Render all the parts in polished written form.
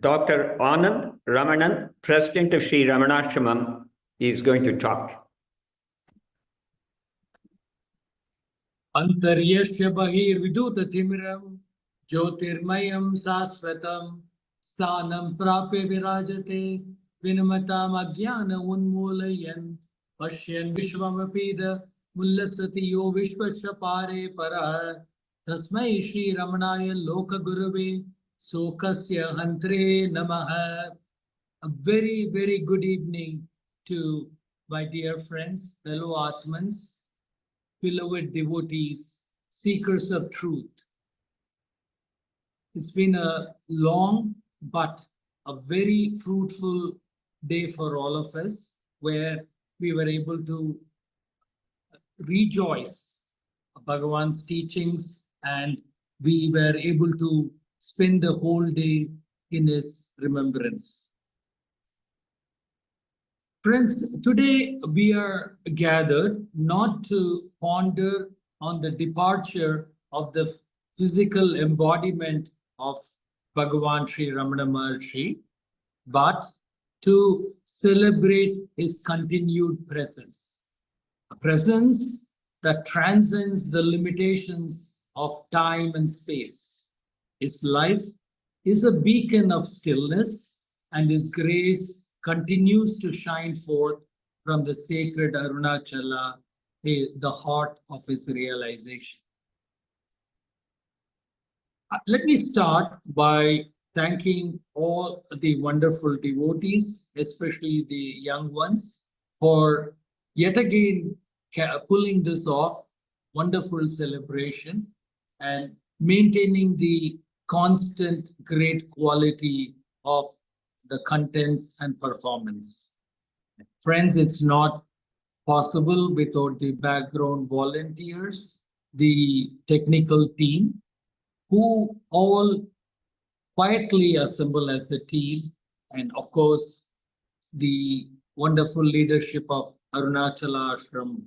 Dr. Anant Ramanan, President of Sri Ramanasramam, is going to talk. Antaryasya bahir viduta timiram jyotirmayam sasvatam sanam prape virajate vinamatam ajnana unmulayan pashyan vishvamapida mullasati yo vishvasya pare parah tasmai Shri Ramanaya loka gurave sokasya hantre namaha. A very, very good evening to my dear friends, fellow Atmans, beloved devotees, seekers of truth. It's been a long but a very fruitful day for all of us, where we were able to rejoice Bhagavan's teachings, and we were able to spend the whole day in his remembrance. Friends, today we are gathered not to ponder on the departure of the physical embodiment of Bhagavan Sri Ramana Maharshi, but to celebrate his continued presence. A presence that transcends the limitations of time and space. His life is a beacon of stillness, and his grace continues to shine forth from the sacred Arunachala, the heart of his realization. Let me start by thanking all the wonderful devotees, especially the young ones, for yet again pulling this off, wonderful celebration, and maintaining the constant great quality of the contents and performance. Friends, it's not possible without the background volunteers, the technical team, who all quietly assemble as a team, and of course, the wonderful leadership of Arunachala Ashram,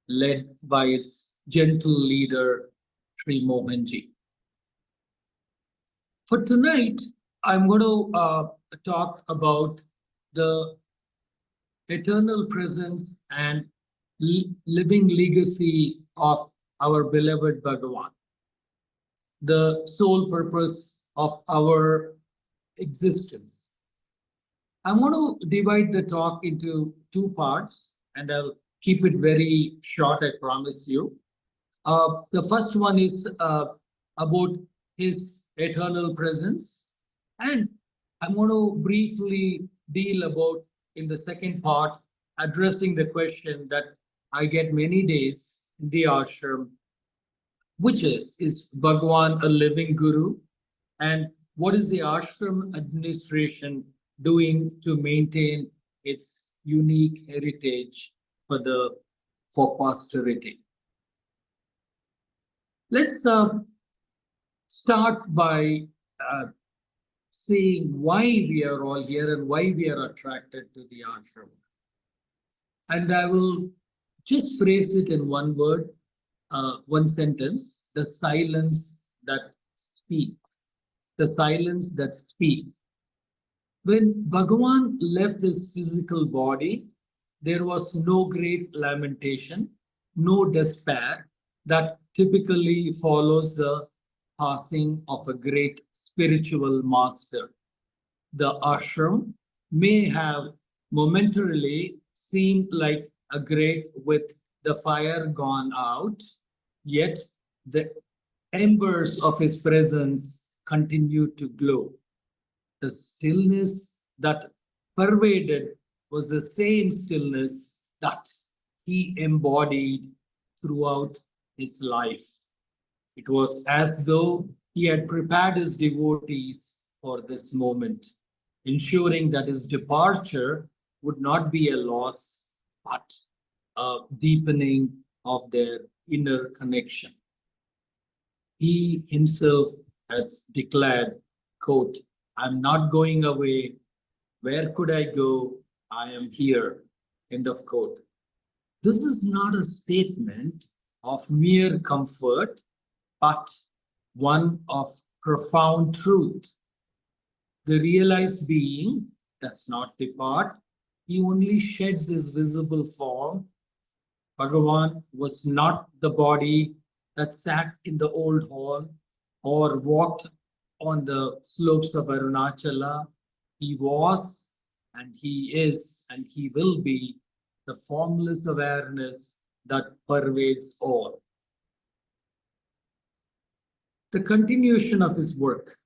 led by its gentle leader, Sri Mohanji. For tonight, I'm going to talk about the eternal presence and living legacy of our beloved Bhagavan, the sole purpose of our existence. I'm going to divide the talk into two parts, and I'll keep it very short, I promise you. The first one is about his eternal presence, and I'm going to briefly deal about, in the second part, addressing the question that I get many days in the ashram, which is Bhagavan a living guru? And what is the ashram administration doing to maintain its unique heritage for posterity? Let's start by seeing why we are all here and why we are attracted to the ashram. And I will just phrase it in one word, one sentence: the silence that speaks. The silence that speaks. When Bhagavan left his physical body, there was no great lamentation, no despair that typically follows the passing of a great spiritual master. The ashram may have momentarily seemed like a grate with the fire gone out, yet the embers of his presence continued to glow. The stillness that pervaded was the same stillness that he embodied throughout his life. It was as though he had prepared his devotees for this moment, ensuring that his departure would not be a loss, but a deepening of their inner connection. He himself has declared, quote, "I'm not going away. Where could I go? I am here," end of quote. This is not a statement of mere comfort, but one of profound truth. The realized being does not depart. He only sheds his visible form. Bhagavan was not the body that sat in the old hall or walked on the slopes of Arunachala. He was, and he is, and he will be the formless awareness that pervades all. The continuation of his work.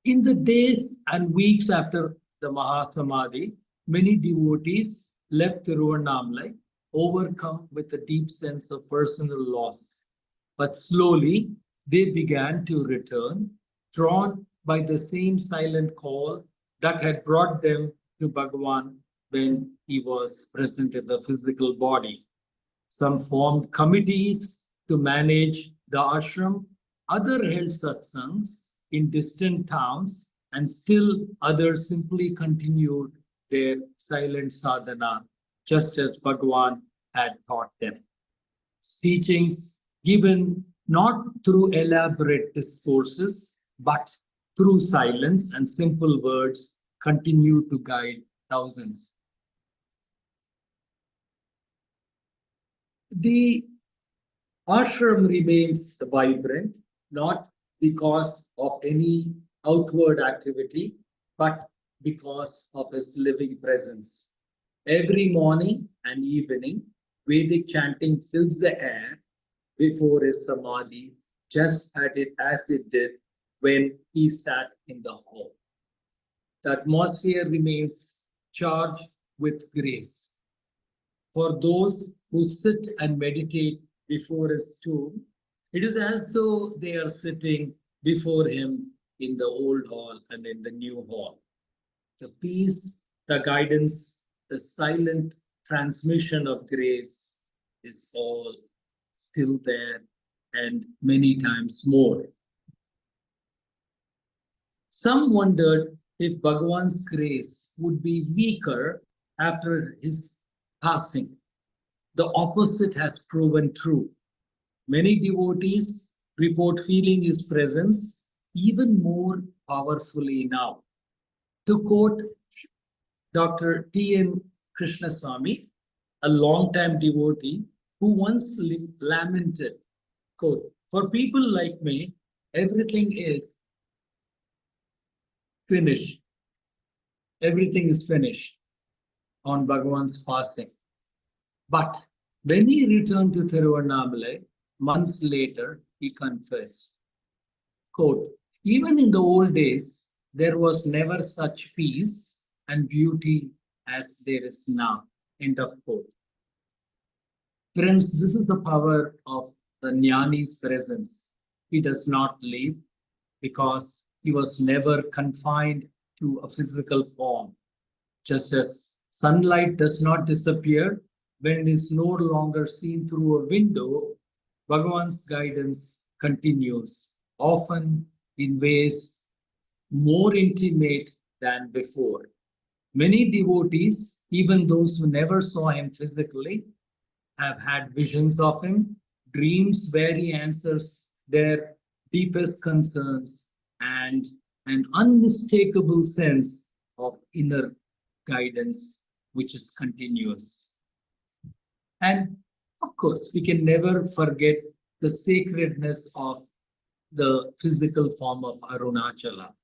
In the days and weeks after the Mahasamadhi, many devotees left Tiruvannamalai, overcome with a deep sense of personal loss. But slowly they began to return, drawn by the same silent call that had brought them to Bhagavan when he was present in the physical body. Some formed committees to manage the ashram, others held satsangs in distant towns, and still others simply continued their silent sadhana, just as Bhagavan had taught them. Teachings given not through elaborate discourses, but through silence and simple words continue to guide thousands. The ashram remains vibrant, not because of any outward activity, but because of his living presence. Every morning and evening, Vedic chanting fills the air before his samadhi, just as it did when he sat in the hall. The atmosphere remains charged with grace. For those who sit and meditate before his tomb, it is as though they are sitting before him in the old hall and in the new hall. The peace, the guidance, the silent transmission of grace is all still there and many times more. Some wondered if Bhagavan's grace would be weaker after his passing. The opposite has proven true. Many devotees report feeling his presence even more powerfully now. To quote Dr. T.N. Krishnaswamy, a long-time devotee who once lamented, quote, "For people like me, everything is finished. Everything is finished on Bhagavan's passing." But when he returned to Tiruvannamalai, months later, he confessed, quote, "Even in the old days, there was never such peace and beauty as there is now." End of quote. Friends, this is the power of the Jnani's presence. He does not leave because he was never confined to a physical form. Just as sunlight does not disappear when it is no longer seen through a window, Bhagavan's guidance continues, often in ways more intimate than before. Many devotees, even those who never saw him physically, have had visions of him, dreams where he answers their deepest concerns, and an unmistakable sense of inner guidance, which is continuous. And of course, we can never forget the sacredness of the physical form of Arunachala.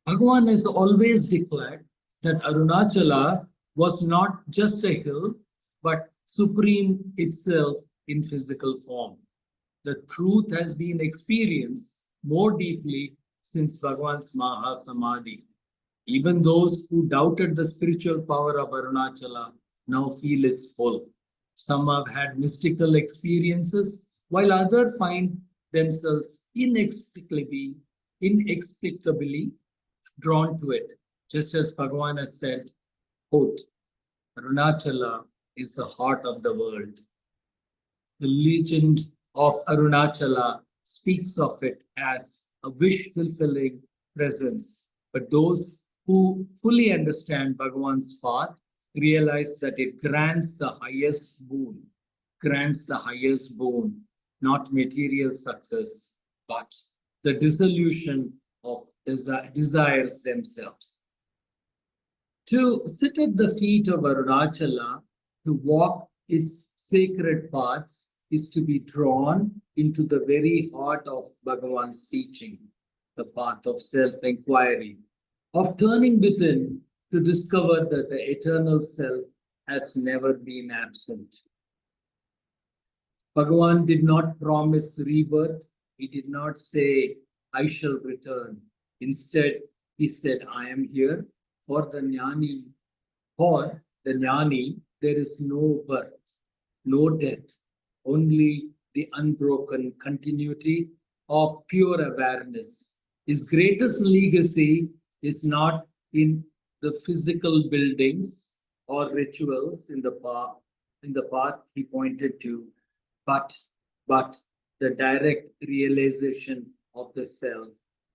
Bhagavan has always declared that Arunachala was not just a hill, but supreme itself in physical form. The truth has been experienced more deeply since Bhagavan's Mahasamadhi. Even those who doubted the spiritual power of Arunachala now feel its full. Some have had mystical experiences, while others find themselves inexplicably drawn to it. Just as Bhagavan has said, quote, "Arunachala is the heart of the world." The legend of Arunachala speaks of it as a wish-fulfilling presence. But those who fully understand Bhagavan's path realize that it grants the highest boon, not material success, but the dissolution of desires themselves. To sit at the feet of Arunachala, to walk its sacred paths, is to be drawn into the very heart of Bhagavan's teaching, the path of self-enquiry, of turning within to discover that the eternal self has never been absent. Bhagavan did not promise rebirth. He did not say, I shall return. Instead, he said, I am here for the jnani. For the jnani, there is no birth, no death, only the unbroken continuity of pure awareness. His greatest legacy is not in the physical buildings or rituals in the path he pointed to, but the direct realization of the self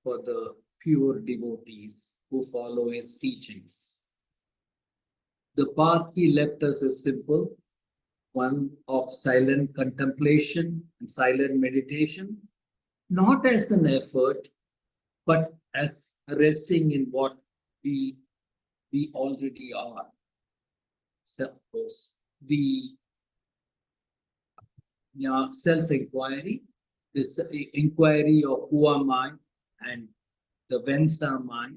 for the pure devotees who follow his teachings. The path he left us is simple, one of silent contemplation and silent meditation, not as an effort, but as resting in what we already are. So, of course, the self-inquiry, this inquiry of who am I and the whence am I,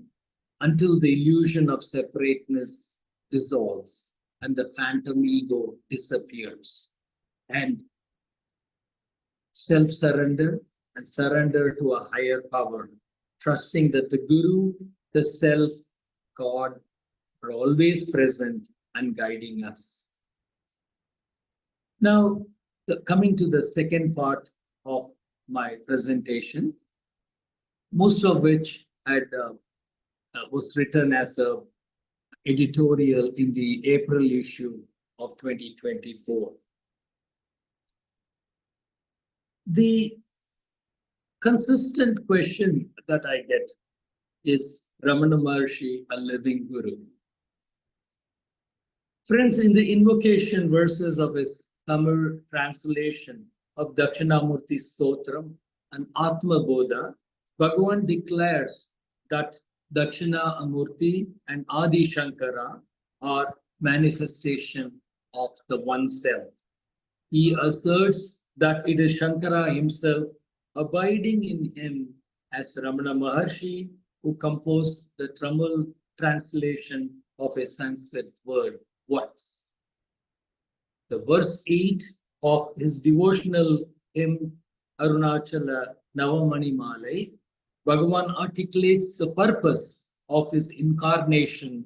until the illusion of separateness dissolves and the phantom ego disappears, and self-surrender and surrender to a higher power, trusting that the Guru, the Self, God are always present and guiding us. Now, coming to the second part of my presentation, most of which was written as a editorial in the April issue of 2024. The consistent question that I get is, Ramana Maharshi a living Guru? Friends, in the invocation verses of his Tamil translation of Dakshinamurti Stotram and Atma Bodha, Bhagavan declares that Dakshinamurti and Adi Shankara are manifestation of the one self. He asserts that it is Shankara himself abiding in him as Ramana Maharshi, who composed the Tamil translation of a Sanskrit word, once. The verse 8 of his devotional hymn Arunachala Navamani Malai, Bhagavan articulates the purpose of his incarnation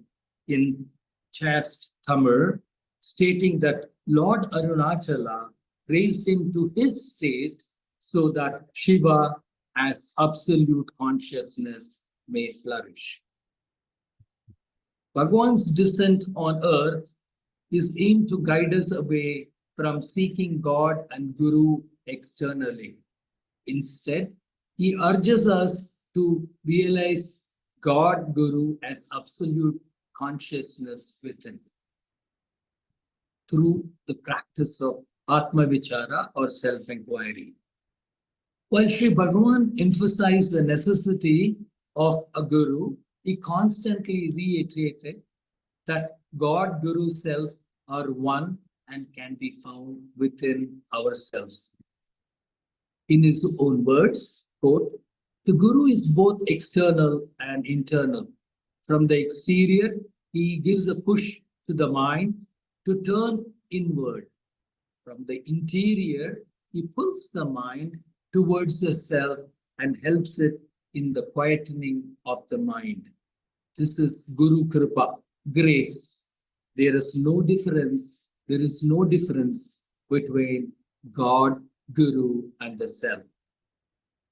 in chaste Tamil, stating that Lord Arunachala raised him to his state so that Shiva as absolute consciousness may flourish. Bhagavan's descent on earth is aimed to guide us away from seeking God and Guru externally. Instead, he urges us to realize God, Guru as absolute consciousness within through the practice of Atma Vichara or self-enquiry. While Sri Bhagavan emphasized the necessity of a Guru, he constantly reiterated that God, Guru, Self are one and can be found within ourselves. In his own words, quote, the Guru is both external and internal. From the exterior, he gives a push to the mind to turn inward. From the interior, he pulls the mind towards the self and helps it in the quietening of the mind. This is Guru Kripa, grace. There is no difference between God, Guru, and the self.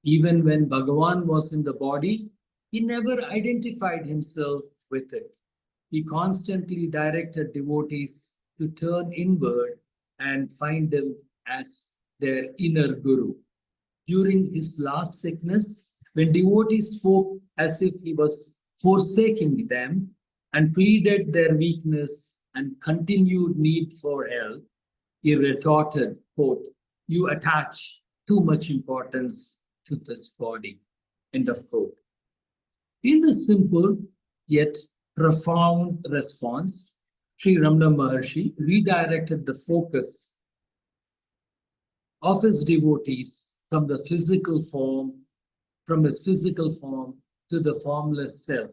Even when Bhagavan was in the body, he never identified himself with it. He constantly directed devotees to turn inward and find them as their inner Guru. During his last sickness, when devotees spoke as if he was forsaking them and pleaded their weakness and continued need for help, he retorted, quote, you attach too much importance to this body, end of quote. In this simple yet profound response, Sri Ramana Maharshi redirected the focus of his devotees from his physical form to the formless self,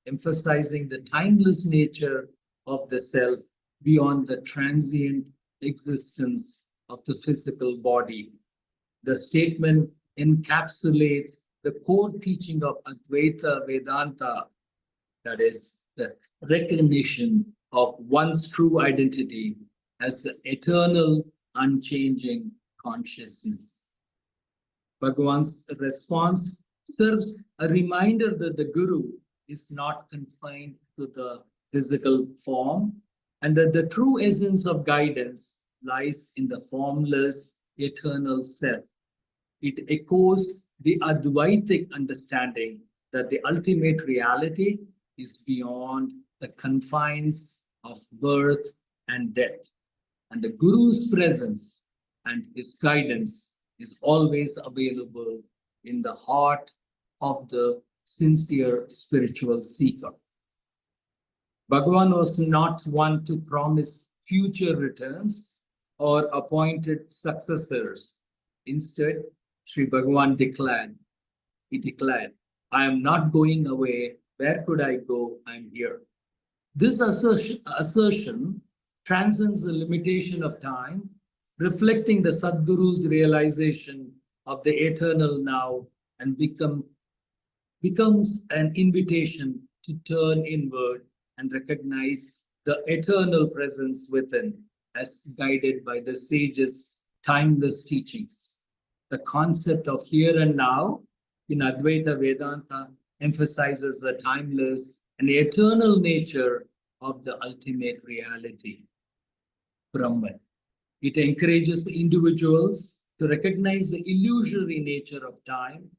emphasizing the timeless nature of the self beyond the transient existence of the physical body. The statement encapsulates the core teaching of Advaita Vedanta, that is, the recognition of one's true identity as the eternal, unchanging consciousness. Bhagavan's response serves a reminder that the Guru is not confined to the physical form and that the true essence of guidance lies in the formless, eternal self. It echoes the Advaitic understanding that the ultimate reality is beyond the confines of birth and death, and the Guru's presence and his guidance is always available in the heart of the sincere spiritual seeker. Bhagavan was not one to promise future returns or appointed successors. Instead, Sri Bhagavan declared, I am not going away. Where could I go? I am here. This assertion transcends the limitation of time, reflecting the Sadguru's realization of the eternal now and becomes an invitation to turn inward and recognize the eternal presence within as guided by the sage's timeless teachings. The concept of here and now in Advaita Vedanta emphasizes the timeless and eternal nature of the ultimate reality, Brahman. It encourages the individuals to recognize the illusory nature of time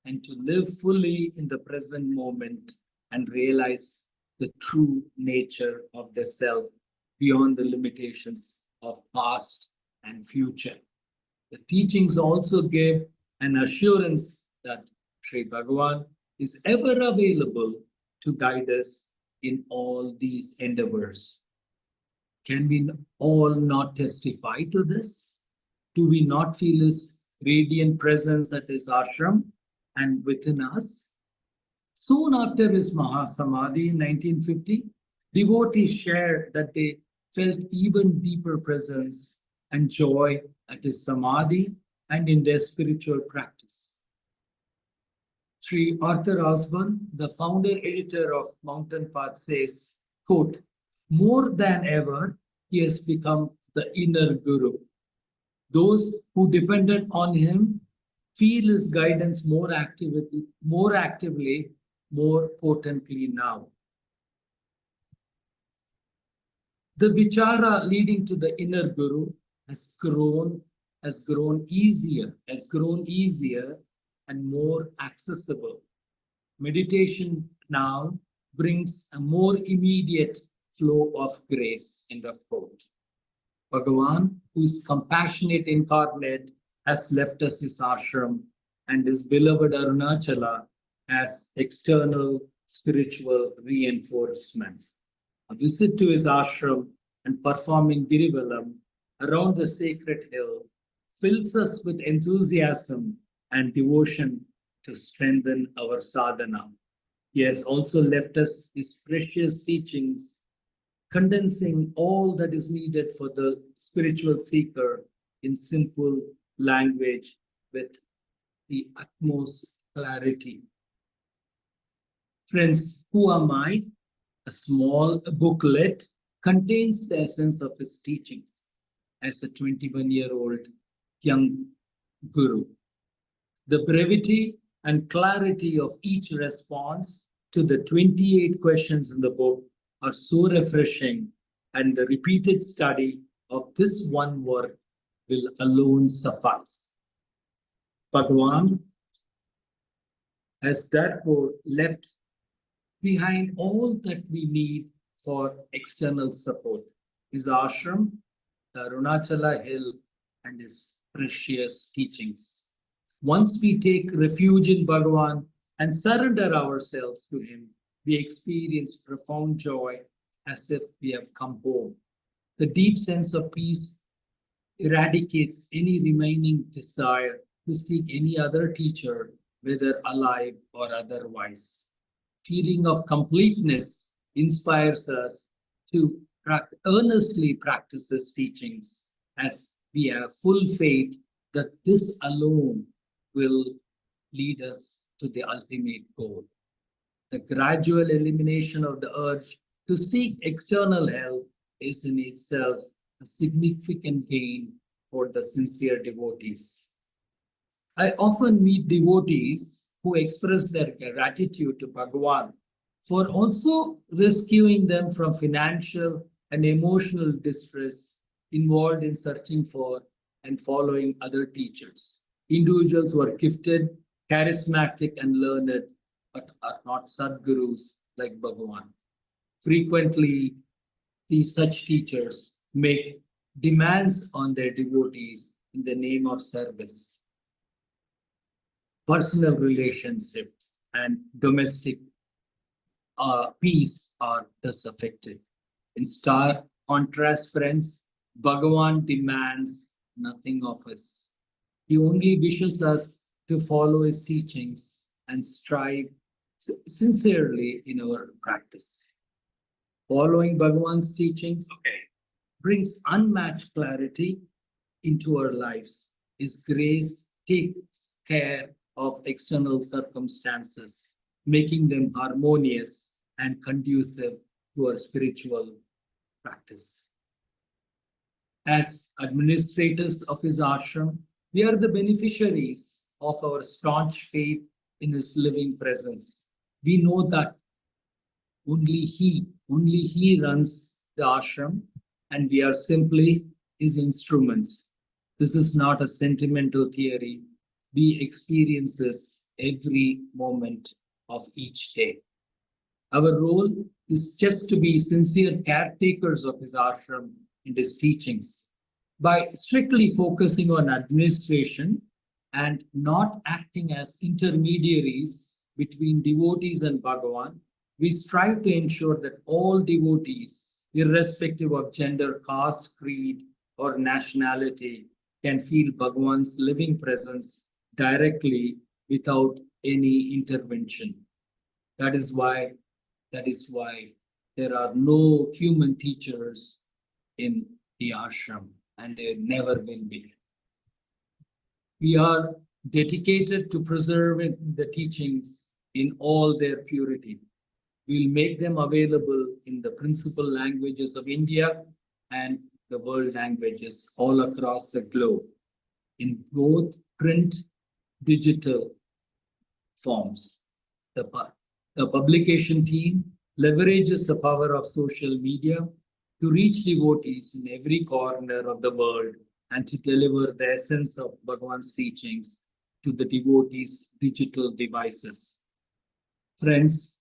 and to live fully in the present moment and realize the true nature of the self beyond the limitations of past and future. The teachings also give an assurance that Sri Bhagavan is ever available to guide us in all these endeavors. Can we all not testify to this? Do we not feel his radiant presence at his ashram and within us? Soon after his Mahasamadhi in 1950, devotees shared that they felt even deeper presence and joy at his Samadhi and in their spiritual practice. Sri Arthur Osborne, the founder-editor of Mountain Path, says, quote, more than ever, he has become the inner Guru. Those who depended on him feel his guidance more actively, more potently now. The vichara leading to the inner Guru has grown easier and more accessible. Meditation now brings a more immediate flow of grace, end of quote. Bhagavan, who is compassionate incarnate, has left us his ashram and his beloved Arunachala as external spiritual reinforcements. A visit to his ashram and performing Girivalam around the sacred hill fills us with enthusiasm and devotion to strengthen our sadhana. He has also left us his precious teachings, condensing all that is needed for the spiritual seeker in simple language with the utmost clarity. Friends, who am I? A small booklet contains the essence of his teachings as a 21-year-old young Guru. The brevity and clarity of each response to the 28 questions in the book are so refreshing, and the repeated study of this one work will alone suffice. Bhagavan has therefore left behind all that we need for external support: his ashram, the Arunachala hill, and his precious teachings. Once we take refuge in Bhagavan and surrender ourselves to Him, we experience profound joy as if we have come home. The deep sense of peace eradicates any remaining desire to seek any other teacher, whether alive or otherwise. Feeling of completeness inspires us to earnestly practice His teachings, as we have full faith that this alone will lead us to the ultimate goal. The gradual elimination of the urge to seek external help is in itself a significant gain for the sincere devotees. I often meet devotees who express their gratitude to Bhagavan for also rescuing them from financial and emotional distress involved in searching for and following other teachers. Individuals who are gifted, charismatic, and learned, but are not Sadgurus like Bhagavan. Frequently, these such teachers make demands on their devotees in the name of service. Personal relationships and domestic peace are thus affected. In stark contrast, friends, Bhagavan demands nothing of us. He only wishes us to follow His teachings and strive sincerely in our practice. Following Bhagavan's teachings brings unmatched clarity into our lives. His grace takes care of external circumstances, making them harmonious and conducive to our spiritual practice. As administrators of His ashram, we are the beneficiaries of our staunch faith in His living presence. We know that only He runs the ashram, and we are simply His instruments. This is not a sentimental theory. We experience this every moment of each day. Our role is just to be sincere caretakers of His ashram and His teachings. By strictly focusing on administration and not acting as intermediaries between devotees and Bhagavan, we strive to ensure that all devotees, irrespective of gender, caste, creed, or nationality, can feel Bhagavan's living presence directly without any intervention. That is why there are no human teachers in the ashram, and there never will be. We are dedicated to preserving the teachings in all their purity. We will make them available in the principal languages of India and the world languages all across the globe, in both print, digital forms. The publication team leverages the power of social media to reach devotees in every corner of the world and to deliver the essence of Bhagavan's teachings to the devotees' digital devices. Friends,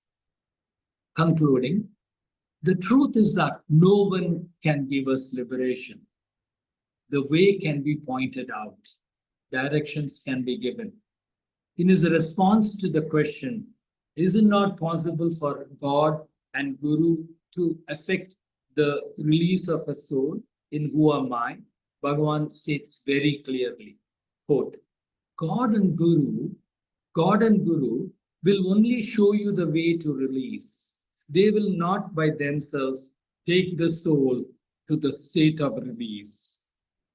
concluding, the truth is that no one can give us liberation. The way can be pointed out, directions can be given. In his response to the question, is it not possible for God and Guru to affect the release of a soul in who am I? Bhagavan states very clearly, quote, God and Guru will only show you the way to release. They will not by themselves take the soul to the state of release.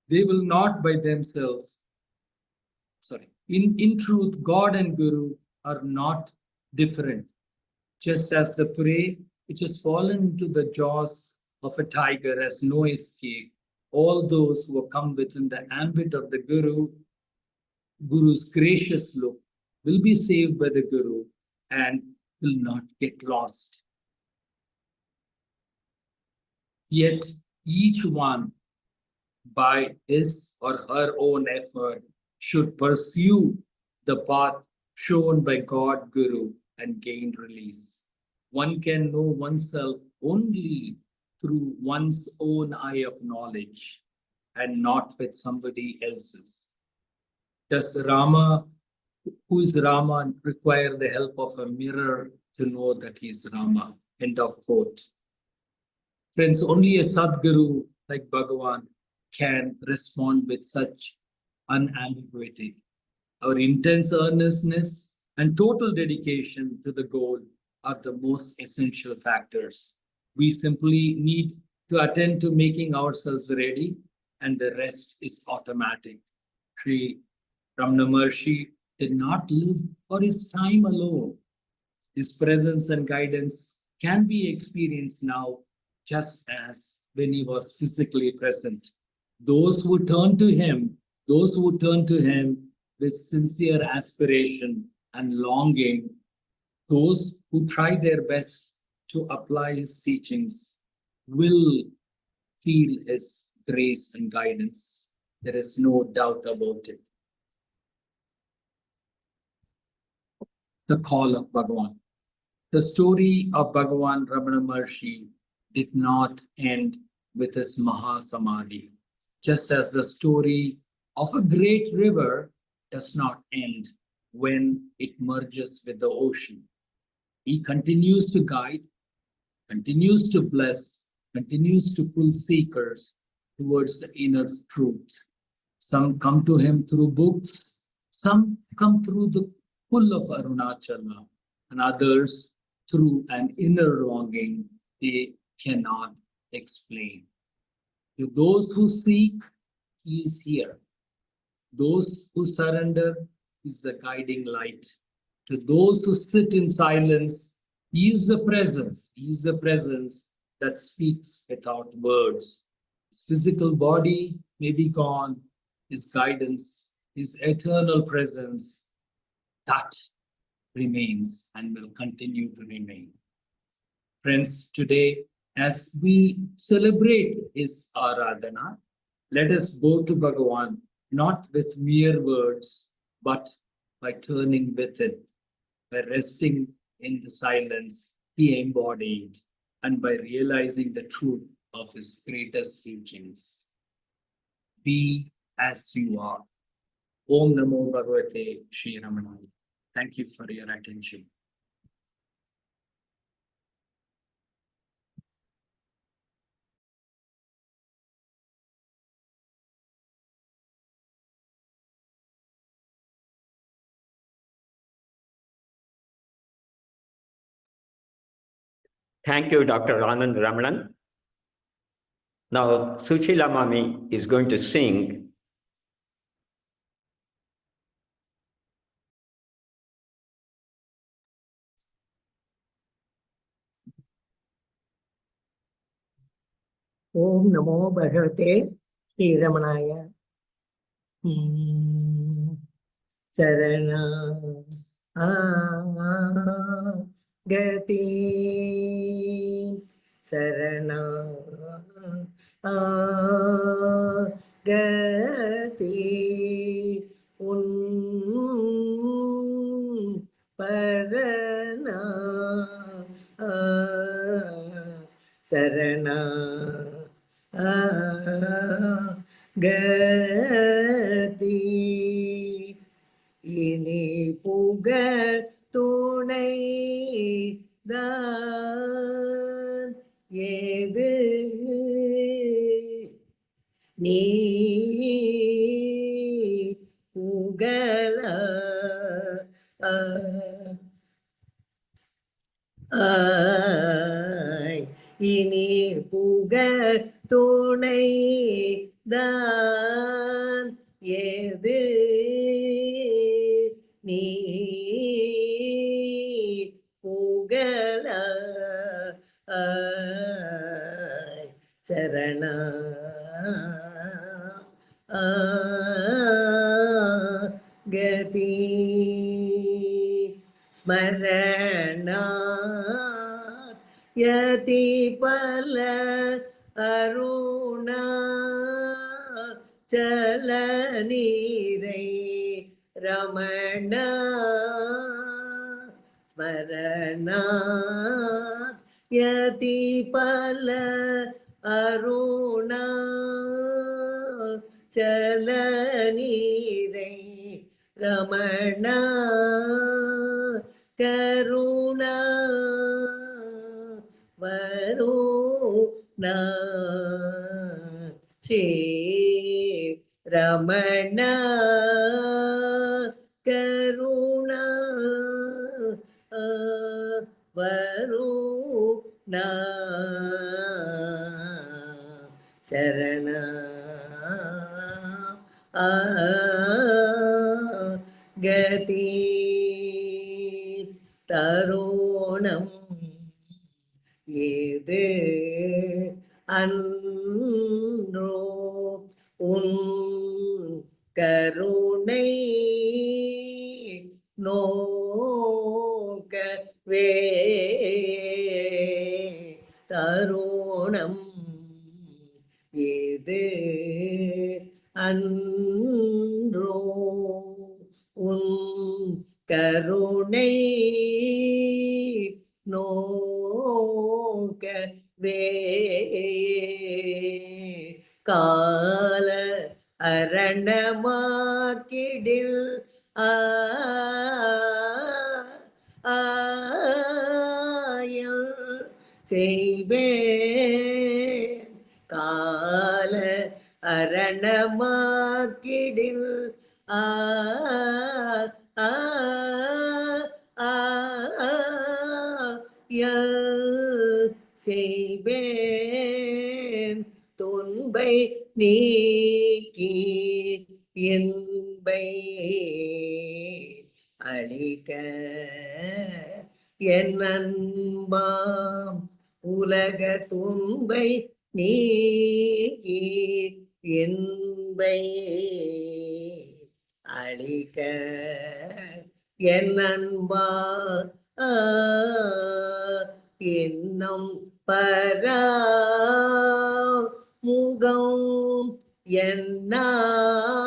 They will not by themselves, in truth, God and Guru are not different. Just as the prey which has fallen into the jaws of a tiger has no escape, all those who have come within the ambit of the Guru's gracious look will be saved by the Guru and will not get lost. Yet each one, by his or her own effort, should pursue the path shown by God Guru and gain release. One can know oneself only through one's own eye of knowledge and not with somebody else's. Thus, Rama who is Rama require the help of a mirror to know that he is Rama. End of quote. Friends, only a Sadguru like Bhagavan can respond with such unambiguity. Our intense earnestness and total dedication to the goal are the most essential factors. We simply need to attend to making ourselves ready, and the rest is automatic. Sri Ramana Maharshi did not live for his time alone. His presence and guidance can be experienced now just as when he was physically present. Those who turn to him with sincere aspiration and longing, those who try their best to apply his teachings will feel his grace and guidance. There is no doubt about it. The call of Bhagavan. The story of Bhagavan Ramana Maharshi did not end with his Mahasamadhi, just as the story of a great river does not end when it merges with the ocean. He continues to guide, continues to bless, continues to pull seekers towards the inner truth. Some come to him through books, some come through the pull of Arunachala, and others through an inner longing they cannot explain. To those who seek, he is here. Those who surrender, he is the guiding light. To those who sit in silence, he is the presence. He is the presence that speaks without words. His physical body may be gone, his guidance, his eternal presence, that remains and will continue to remain. Friends, today, as we celebrate his Aradhana, let us bow to Bhagavan, not with mere words, but by turning within, by resting in the silence he embodied, and by realizing the truth of his greatest teachings. Be as you are. Om Namo Bhagavate Sri Ramana. Thank you for your attention. Thank you, Dr. Anand Ramanan. Now, Suchila Mami is going to sing Om Namo Bhagavate Sri Ramanaya. Sarana Gati Sarana Gati Parana Sarana Gati ini pugar tunai dan edu ni pugala ini pugar tunai dan edu ni pugala sarana gati smarana yati pala aruna chalanire Ramana smarana yati pala aruna chalanire Ramana Karuna Varuna Sri Ramana Karuna Varuna Sarana Gati Tarunam இது அன்றோ உன் கருணை நோக்கவே தருணம் இது அன்றோ உன் கருணை நோக்கவே கால அரணமாக்கிடில் ஆயல் செய்வேன் கால அரணமாக்கிடில் செய்வேன் துன்பை நீக்கி என்பை அளிக்க என் அன்பாம் உலக துன்பை நீக்கி என்பை அளிக்க என் அன்பா என்னும் பரா முகம் என்னால்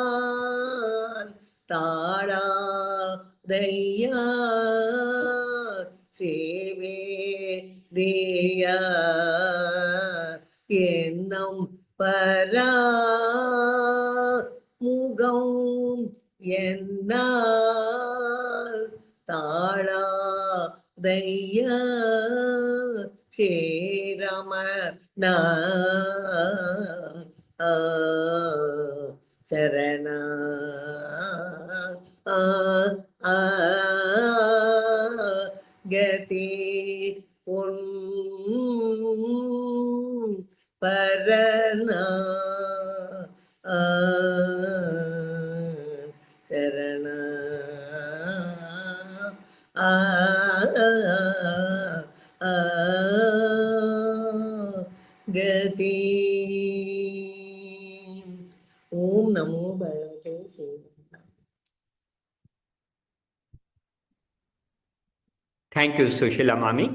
தாழாதையா சேவேதியா என்னும் பரா முகம் என்னால் தாழாதையா ஸ்ரீரமண சரண கதி உன் பரண சரண கதி. ஓம் நமோ பகவதே Sri Ramanatha. Thank you, Sushila Mami.